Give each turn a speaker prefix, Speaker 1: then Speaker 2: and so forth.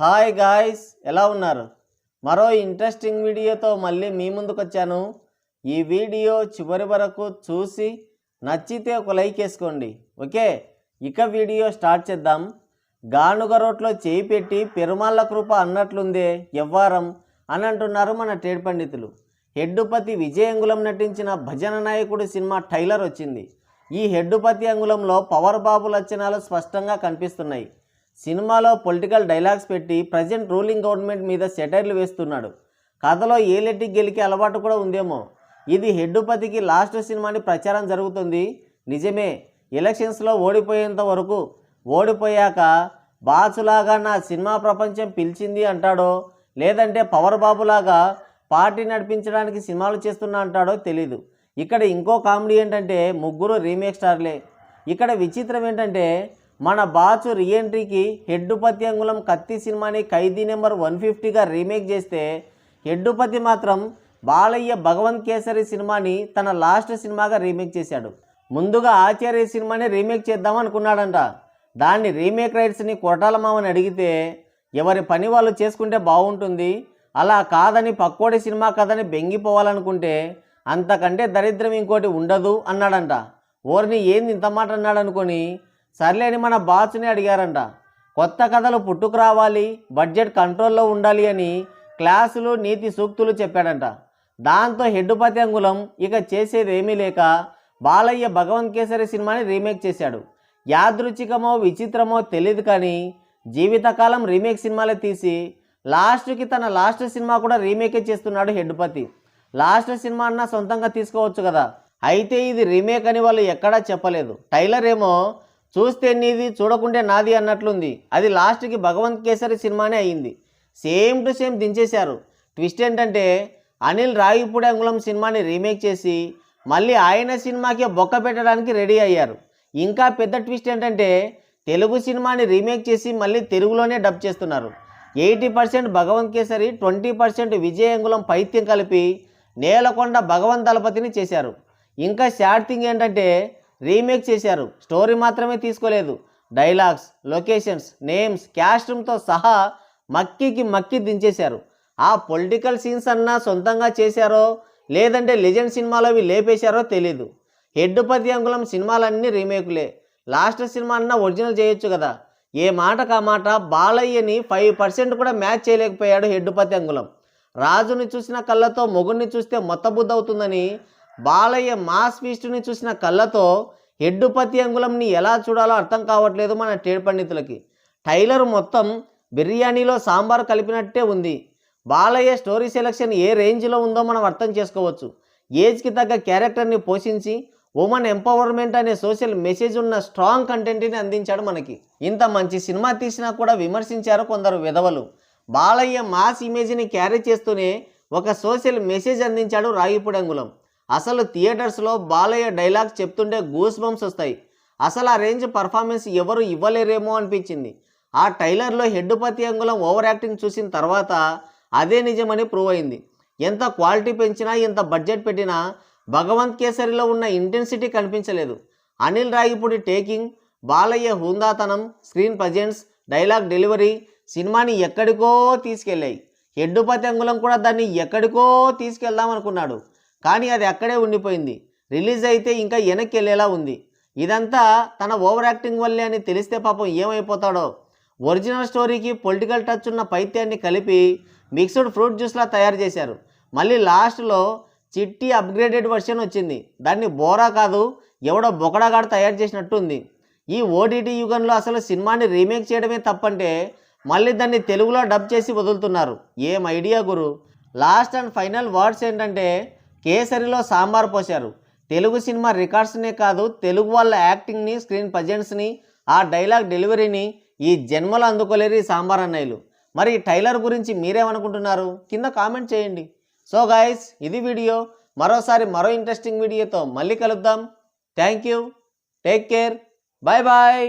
Speaker 1: Hi guys, ఎలా ఉన్నారు? మరో ఇంట్రెస్టింగ్ వీడియోతో మళ్ళీ మీ ముందుకు వచ్చాను. ఈ వీడియో చివరి వరకు చూసి నచ్చితే ఒక లైక్ వేసుకోండి. ఓకే, ఇక వీడియో స్టార్ట్ చేద్దాం. గానుగ రోట్లో చేయి పెట్టి పెరుమాళ్ళ కృప అన్నట్లుందే ఎవ్వారం అని అంటున్నారు మన ట్రేడ్ పండితులు. హెడ్డుపతి విజయ్ అంగుళం నటించిన భజన నాయకుడు సినిమా ట్రైలర్ వచ్చింది. ఈ హెడ్డుపతి అంగుళంలో పవర్ బాబు లక్షణాలు స్పష్టంగా కనిపిస్తున్నాయి. సినిమాలో పొలిటికల్ డైలాగ్స్ పెట్టి ప్రజెంట్ రూలింగ్ గవర్నమెంట్ మీద సెటైర్లు వేస్తున్నాడు. కథలో ఏలెట్టి గెలికే అలవాటు కూడా ఉందేమో. ఇది హెడ్డుపతికి లాస్ట్ సినిమాని ప్రచారం జరుగుతుంది. నిజమే, ఎలక్షన్స్లో ఓడిపోయేంత వరకు, ఓడిపోయాక బాసులాగా నా సినిమా ప్రపంచం పిలిచింది అంటాడో, లేదంటే పవర్ బాబులాగా పార్టీ నడిపించడానికి సినిమాలు చేస్తున్నా అంటాడో తెలీదు. ఇక్కడ ఇంకో కామెడీ ఏంటంటే ముగ్గురు రీమేక్ స్టార్లే. ఇక్కడ విచిత్రం ఏంటంటే మన బాచు రీఎంట్రీకి హెడ్డుపతి అంగుళం కత్తి సినిమాని ఖైదీ నెంబర్ 150గా రీమేక్ చేస్తే, హెడ్డుపతి మాత్రం బాలయ్య భగవంత్ కేసరి సినిమాని తన లాస్ట్ సినిమాగా రీమేక్ చేశాడు. ముందుగా ఆచార్య సినిమాని రీమేక్ చేద్దాం అనుకున్నాడంట. దాన్ని రీమేక్ రైట్స్ని కొట్టాల మామని అడిగితే ఎవరి పని వాళ్ళు చేసుకుంటే బాగుంటుంది, అలా కాదని పక్కోడి సినిమా కథని బెంగిపోవాలనుకుంటే అంతకంటే దరిద్రం ఇంకోటి ఉండదు అన్నాడంట. ఓర్ని ఏంది ఇంత మాట అన్నాడు అనుకొని సర్లేని మన బాసుని అడిగారంట. కొత్త కథలు పుట్టుకురావాలి, బడ్జెట్ కంట్రోల్లో ఉండాలి అని క్లాసులు నీతి సూక్తులు చెప్పాడంట. దాంతో హెడ్డుపతి అంగుళం ఇక చేసేది ఏమీ లేక బాలయ్య భగవంత్ కేసరి సినిమాని రీమేక్ చేశాడు. యాదృచ్ఛికమో విచిత్రమో తెలియదు కానీ జీవితకాలం రీమేక్ సినిమాలే తీసి లాస్ట్కి తన లాస్ట్ సినిమా కూడా రీమేకే చేస్తున్నాడు హెడ్డుపతి. లాస్ట్ సినిమా అన్నా సొంతంగా తీసుకోవచ్చు కదా. అయితే ఇది రీమేక్ అని వాళ్ళు ఎక్కడా చెప్పలేదు. టైలర్ ఏమో చూస్తే నీది చూడకుంటే నాది అన్నట్లుంది. అది లాస్ట్కి భగవంత్ కేసరి సినిమానే అయ్యింది. సేమ్ టు సేమ్ దించేశారు. ట్విస్ట్ ఏంటంటే అనిల్ రావిపూడి అంగుళం సినిమాని రీమేక్ చేసి మళ్ళీ ఆయన సినిమాకి బొక్క పెట్టడానికి రెడీ అయ్యారు. ఇంకా పెద్ద ట్విస్ట్ ఏంటంటే తెలుగు సినిమాని రీమేక్ చేసి మళ్ళీ తెలుగులోనే డబ్ చేస్తున్నారు. 80% భగవంత్ కేసరి, 20% విజయ్ అంగుళం పైత్యం కలిపి నేలకొండ భగవంత్ దళపతిని చేశారు. ఇంకా సాడ్ థింగ్ ఏంటంటే రీమేక్ చేశారు, స్టోరీ మాత్రమే తీసుకోలేదు. డైలాగ్స్, లొకేషన్స్, నేమ్స్, క్యాస్ట్తో సహా మక్కి దించేశారు. ఆ పొలిటికల్ సీన్స్ అన్నా సొంతంగా చేశారో లేదంటే లెజెండ్ సినిమాలో అవి లేపేశారో తెలీదు. హెడ్డుపతి అంగుళం సినిమాలన్నీ రీమేకులే. లాస్ట్ సినిమా అన్నా ఒరిజినల్ చేయొచ్చు కదా. ఏ మాటకు ఆ మాట బాలయ్యని 5% కూడా మ్యాచ్ చేయలేకపోయాడు హెడ్డుపతి అంగుళం. రాజుని చూసిన కళ్ళతో మొగుడిని చూస్తే మొత్తబుద్ధవుతుందని బాలయ్య మాస్ ఫీస్టుని చూసిన కళ్ళతో హెడ్డుపతి అంగుళంని ఎలా చూడాలో అర్థం కావట్లేదు మన ట్రేడ్ పండితులకి. టైలర్ మొత్తం బిర్యానీలో సాంబార్ కలిపినట్టే ఉంది. బాలయ్య స్టోరీ సెలెక్షన్ ఏ రేంజ్లో ఉందో మనం అర్థం చేసుకోవచ్చు. ఏజ్కి తగ్గ క్యారెక్టర్ని పోషించి ఉమెన్ ఎంపవర్మెంట్ అనే సోషల్ మెసేజ్ ఉన్న స్ట్రాంగ్ కంటెంట్ని అందించాడు మనకి. ఇంత మంచి సినిమా తీసినా కూడా విమర్శించారు కొందరు విధవలు. బాలయ్య మాస్ ఇమేజ్ని క్యారీ చేస్తూనే ఒక సోషల్ మెసేజ్ అందించాడు రావిపూడి అంగుళం. అసలు థియేటర్స్లో బాలయ్య డైలాగ్స్ చెప్తుంటే గూస్ బంప్స్ వస్తాయి. అసలు ఆ రేంజ్ పర్ఫార్మెన్స్ ఎవరు ఇవ్వలేరేమో అనిపించింది. ఆ ట్రైలర్లో హెడ్డుపతి అంగుళం ఓవర్ యాక్టింగ్ చూసిన తర్వాత అదే నిజమని ప్రూవ్ అయింది. ఎంత క్వాలిటీ పెంచినా, ఎంత బడ్జెట్ పెట్టినా భగవంత్ కేసరిలో ఉన్న ఇంటెన్సిటీ కనిపించలేదు. అనిల్ రావిపూడి టేకింగ్, బాలయ్య హుందాతనం, స్క్రీన్ ప్రజెన్స్, డైలాగ్ డెలివరీ సినిమాని ఎక్కడికో తీసుకెళ్ళాయి. హెడ్డుపతి అంగుళం కూడా దాన్ని ఎక్కడికో తీసుకెళ్దాం అనుకున్నాడు, కానీ అది అక్కడే ఉండిపోయింది. రిలీజ్ అయితే ఇంకా వెనక్కి వెళ్ళేలా ఉంది. ఇదంతా తన ఓవర్ యాక్టింగ్ వల్లే అని తెలిస్తే పాపం ఏమైపోతాడో. ఒరిజినల్ స్టోరీకి పొలిటికల్ టచ్ ఉన్న పైత్యాన్ని కలిపి మిక్స్డ్ ఫ్రూట్ జ్యూస్లా తయారు చేశారు. మళ్ళీ లాస్ట్లో చిట్టి అప్గ్రేడెడ్ వర్షన్ వచ్చింది. దాన్ని బోరా కాదు, ఎవడో బొకడాగాడు తయారు చేసినట్టు ఉంది. ఈ ఓటీటీ యుగంలో అసలు సినిమాని రీమేక్ చేయడమే తప్పంటే మళ్ళీ దాన్ని తెలుగులో డబ్ చేసి వదులుతున్నారు. ఏం idea Guru. Last and final words ఏంటంటే కేసరిలో సాంబార్ పోశారు. తెలుగు సినిమా రికార్డ్స్నే కాదు, తెలుగు వాళ్ళ యాక్టింగ్ని, స్క్రీన్ ప్రజెన్స్ని, ఆ డైలాగ్ డెలివరీని ఈ జన్మలో అందుకోలేరు ఈ సాంబార్ అన్నయ్యలు. మరి ఈ టైలర్ గురించి మీరేమనుకుంటున్నారు కింద కామెంట్ చేయండి. సో గైస్, ఇది వీడియో. మరోసారి మరో ఇంట్రెస్టింగ్ వీడియోతో మళ్ళీ కలుద్దాం. Thank you, take care, bye bye.